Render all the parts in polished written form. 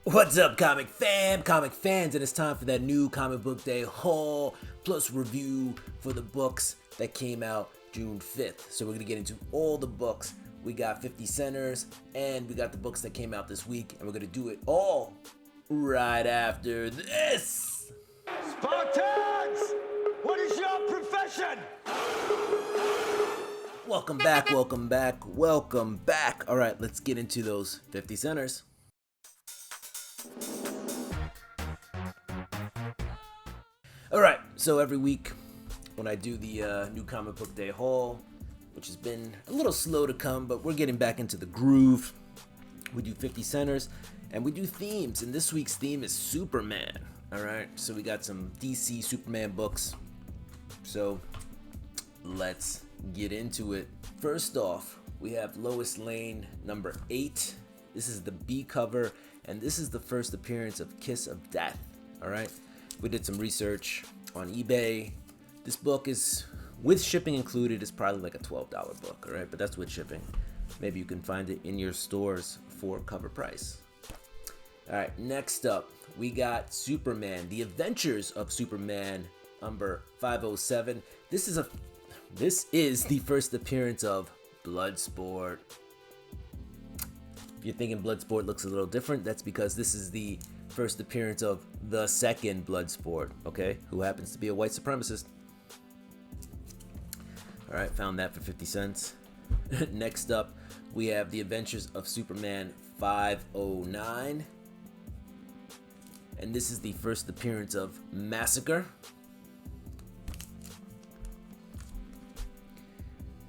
What's up, comic fans, and it's time for that new comic book day haul plus review for the books that came out June 5th. So we're gonna get into all the books. We got 50 centers, and we got the books that came out this week, and we're gonna do it all right after this. Spartans! What is your profession? Welcome back. All right, let's get into those 50 centers. Alright, so every week when I do the new comic book day haul, which has been a little slow to come, but we're getting back into the groove, we do 50 centers and we do themes, and this week's theme is Superman. Alright, so we got some DC Superman books, so let's get into it. First off, we have Lois Lane number 8. This is the B cover, and this is the first appearance of Kiss of Death. Alright, we did some research on eBay. This book is, with shipping included, is probably like a $12 book, alright? But that's with shipping. Maybe you can find it in your stores for cover price. Alright, next up, we got Superman, The Adventures of Superman, number 507. This is the first appearance of Bloodsport. If you're thinking Bloodsport looks a little different, that's because this is the first appearance of the second Bloodsport, okay, who happens to be a white supremacist. Alright, found that for 50 cents. Next up, we have The Adventures of Superman 509. And this is the first appearance of Massacre.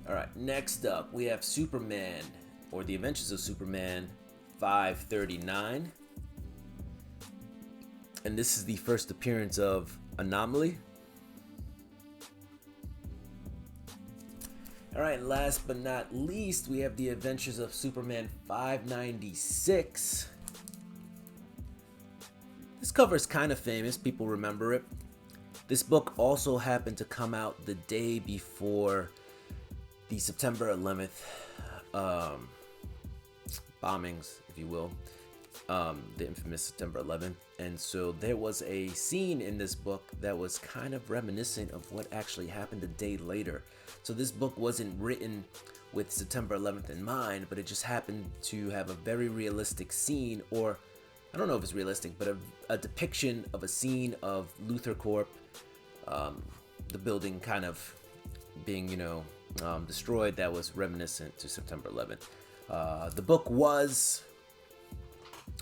Alright, next up, we have Superman, or The Adventures of Superman 539. And this is the first appearance of Anomaly. Alright, last but not least, we have The Adventures of Superman 596. This cover is kind of famous, people remember it. This book also happened to come out the day before the September 11th bombings, if you will. The infamous September 11th, and so there was a scene in this book that was kind of reminiscent of what actually happened a day later. So this book wasn't written with September 11th in mind, but it just happened to have a very realistic scene, or I don't know if it's realistic, but a depiction of a scene of Luthor Corp, the building kind of being, destroyed, that was reminiscent to September 11th. The book was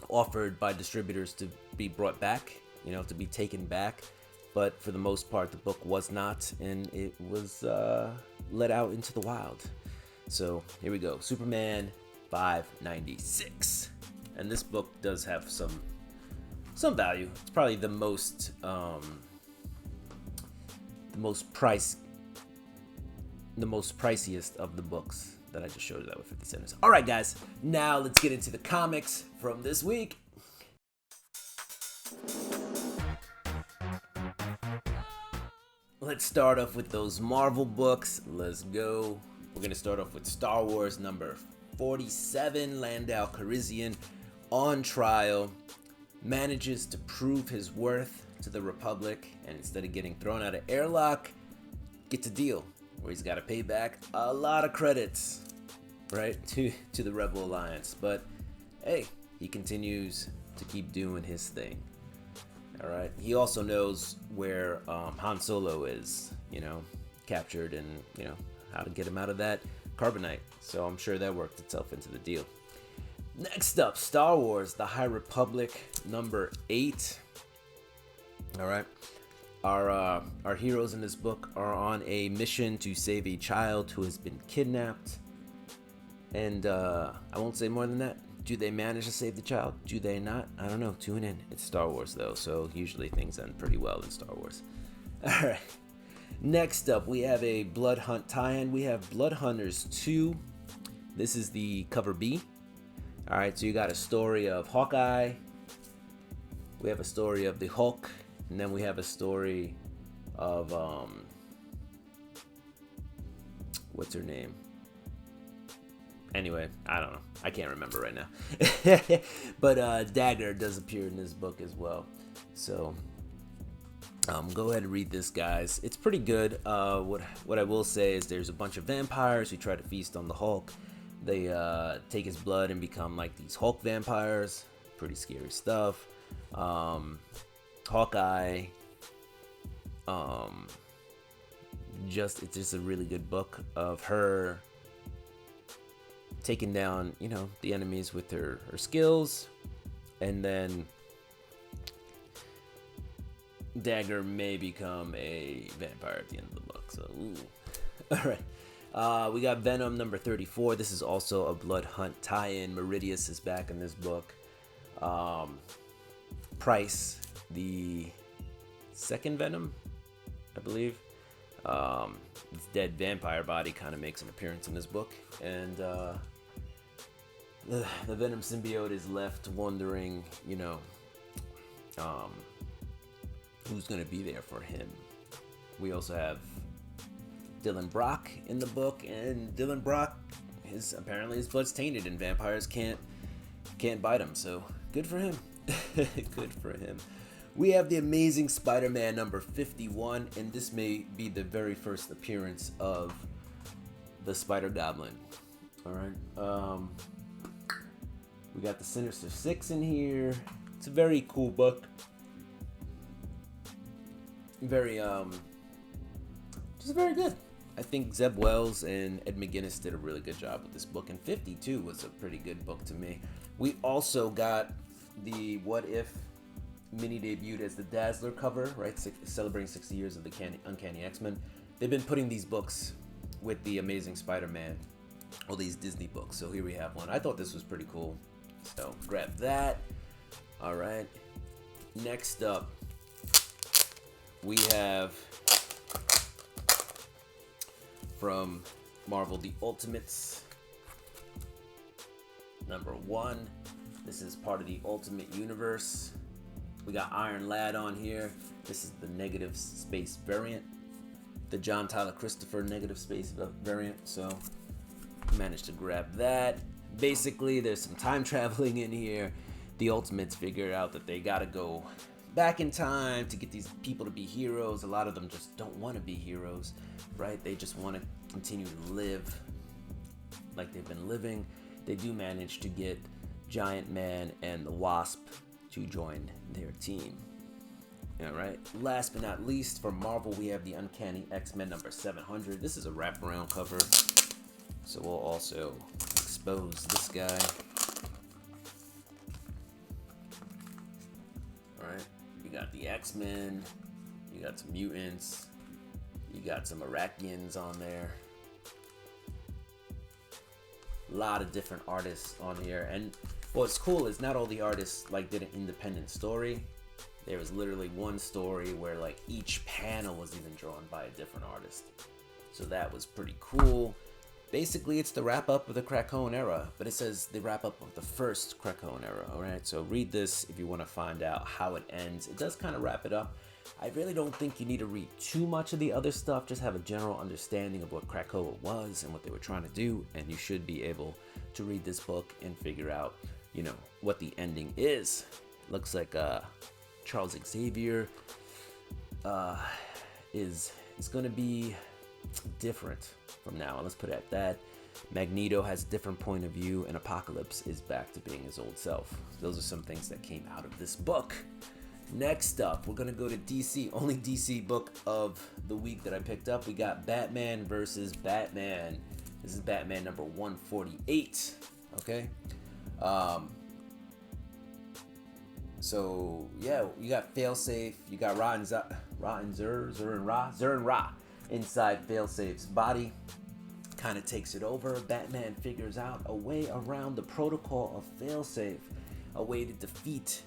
offered by distributors to be brought back, to be taken back, but for the most part the book was not, and it was let out into the wild. So here we go, Superman 596, and this book does have some value. It's probably the most priciest of the books that I just showed you that with 50 cents. Alright guys, now let's get into the comics from this week. Let's start off with those Marvel books. Let's go. We're going to start off with Star Wars number 47. Lando Calrissian, on trial, manages to prove his worth to the Republic, and instead of getting thrown out of airlock, gets a deal where he's got to pay back a lot of credits, right, to the Rebel Alliance. But hey, he continues to keep doing his thing. All right, he also knows where Han Solo is, captured, and how to get him out of that carbonite. So I'm sure that worked itself into the deal. Next up, Star Wars: The High Republic number 8. All right. Our heroes in this book are on a mission to save a child who has been kidnapped. And I won't say more than that. Do they manage to save the child? Do they not? I don't know. Tune in. It's Star Wars, though, so usually things end pretty well in Star Wars. All right. Next up, we have a Blood Hunt tie-in. We have Blood Hunters 2. This is the cover B. All right, so you got a story of Hawkeye. We have a story of the Hulk. And then we have a story of, what's her name? Anyway, I don't know. I can't remember right now. But Dagger does appear in this book as well. So go ahead and read this, guys. It's pretty good. What I will say is there's a bunch of vampires who try to feast on the Hulk. They take his blood and become like these Hulk vampires. Pretty scary stuff. Hawkeye. It's just a really good book of her taking down, the enemies with her skills, and then Dagger may become a vampire at the end of the book. So, ooh. All right. We got Venom number 34. This is also a Blood Hunt tie-in. Meridius is back in this book. Price, the second Venom, I believe. His dead vampire body kind of makes an appearance in this book, and the Venom symbiote is left wondering, who's going to be there for him. We also have Dylan Brock in the book, and Dylan Brock, apparently his blood's tainted, and vampires can't bite him. So good for him. Good for him. We have the Amazing Spider-Man number 51, and this may be the very first appearance of the Spider-Goblin. All right. We got the Sinister Six in here. It's a very cool book. Just very good. I think Zeb Wells and Ed McGuinness did a really good job with this book, and 52 was a pretty good book to me. We also got the What If mini debuted as the Dazzler cover, right? Celebrating 60 years of the Uncanny X-Men. They've been putting these books with the Amazing Spider-Man, all these Disney books. So here we have one. I thought this was pretty cool. So grab that. All right. Next up, we have from Marvel The Ultimates number 1. This is part of the Ultimate Universe. We got Iron Lad on here. This is the negative space variant, the John Tyler Christopher negative space variant. So managed to grab that. Basically, there's some time traveling in here. The Ultimates figure out that they gotta go back in time to get these people to be heroes. A lot of them just don't want to be heroes, right? They just want to continue to live like they've been living. They do manage to get Giant Man and the Wasp to join their team. All right. Last but not least, from Marvel, we have the Uncanny X-Men number 700. This is a wraparound cover, so we'll also expose this guy. All right. You got the X-Men. You got some mutants. You got some Arakians on there. A lot of different artists on here, and what's cool is not all the artists did an independent story. There was literally one story where each panel was even drawn by a different artist. So that was pretty cool. Basically, it's the wrap up of the Krakoan era, but it says the wrap up of the first Krakoan era. All right, so read this if you want to find out how it ends. It does kind of wrap it up. I really don't think you need to read too much of the other stuff. Just have a general understanding of what Krakoa was and what they were trying to do, and you should be able to read this book and figure out, what the ending is. Looks like Charles Xavier is going to be different from now on. Let's put it at that. Magneto has a different point of view, and Apocalypse is back to being his old self. Those are some things that came out of this book. Next up, we're going to go to DC. Only DC book of the week that I picked up. We got Batman versus Batman. This is Batman number 148. Okay. So yeah, you got Failsafe. You got Ra and Zur-En-Ra inside Failsafe's body. Kind of takes it over. Batman figures out a way around the protocol of Failsafe, a way to defeat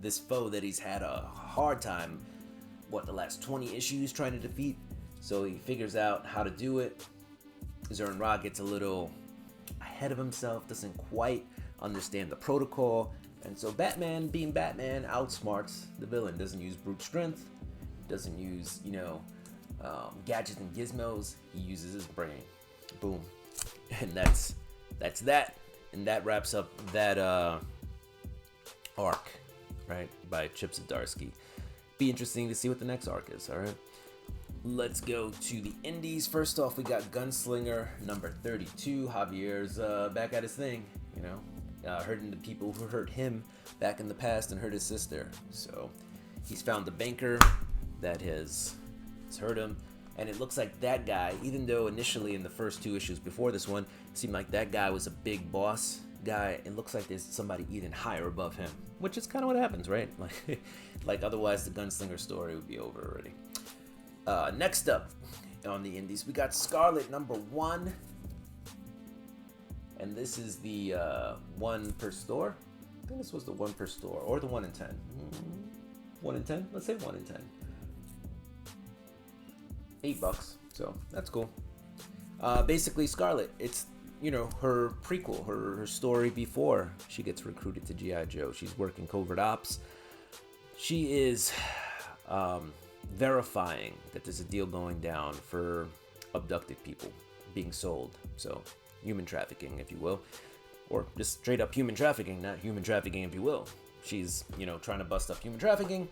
this foe that he's had a hard time, the last 20 issues trying to defeat. So he figures out how to do it. Zur-En-Ra gets a little ahead of himself, doesn't quite understand the protocol, and so Batman, being Batman, outsmarts the villain. Doesn't use brute strength, doesn't use gadgets and gizmos. He uses his brain. Boom. And that's that's that. And that wraps up that arc, right, by Chip Zdarsky. Be interesting to see what the next arc is, all right? Let's go to the indies. First off, we got Gunslinger number 32. Javier's back at his thing, you know, hurting the people who hurt him back in the past and hurt his sister. So he's found the banker that has hurt him. And it looks like that guy, even though initially in the first 2 issues before this one, it seemed like that guy was a big boss guy, it looks like there's somebody even higher above him, which is kind of what happens, right? Like otherwise the Gunslinger story would be over already. Next up on the indies, we got Scarlet number 1. And this is the 1 per store. I think this was the 1 per store, or the 1 in 10. 1 in 10? Let's say 1 in 10. $8, so that's cool. Basically, Scarlet, it's, you know, her prequel, her story before she gets recruited to G.I. Joe. She's working covert ops. She is verifying that there's a deal going down for abducted people being sold. So, human trafficking, if you will. Or just straight up human trafficking, not human trafficking, if you will. She's, you know, trying to bust up human trafficking.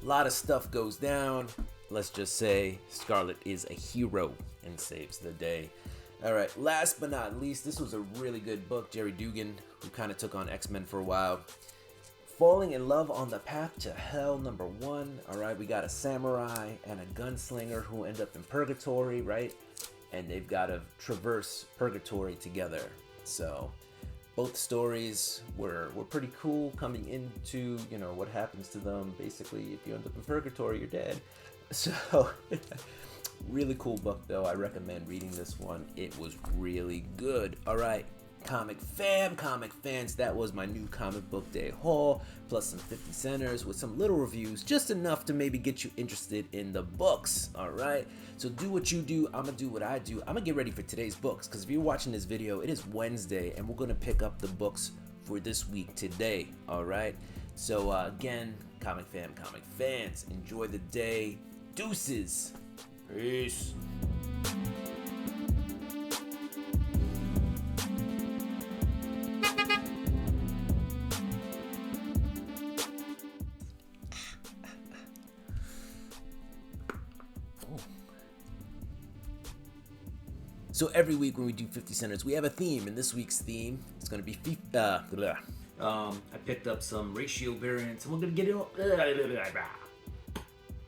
A lot of stuff goes down. Let's just say Scarlet is a hero and saves the day. All right, last but not least, this was a really good book. Jerry Dugan, who kind of took on X-Men for a while. Falling in Love on the Path to Hell, number 1. All right, we got a samurai and a gunslinger who end up in purgatory, right? And they've got to traverse purgatory together. So both stories were pretty cool coming into, you know, what happens to them. Basically, if you end up in purgatory, you're dead. So, really cool book, though. I recommend reading this one. It was really good. All right, comic fans, that was my new comic book day haul, plus some 50 centers with some little reviews, just enough to maybe get you interested in the books. All right, so do what you do. I'm gonna do what I do. I'm gonna get ready for today's books, because if you're watching this video, it is Wednesday, and we're gonna pick up the books for this week today. All right, so again, comic fans, enjoy the day. Deuces. Peace. So every week when we do 50 centers, we have a theme, and this week's theme is going to be I picked up some ratio variants, and we're going to get it all.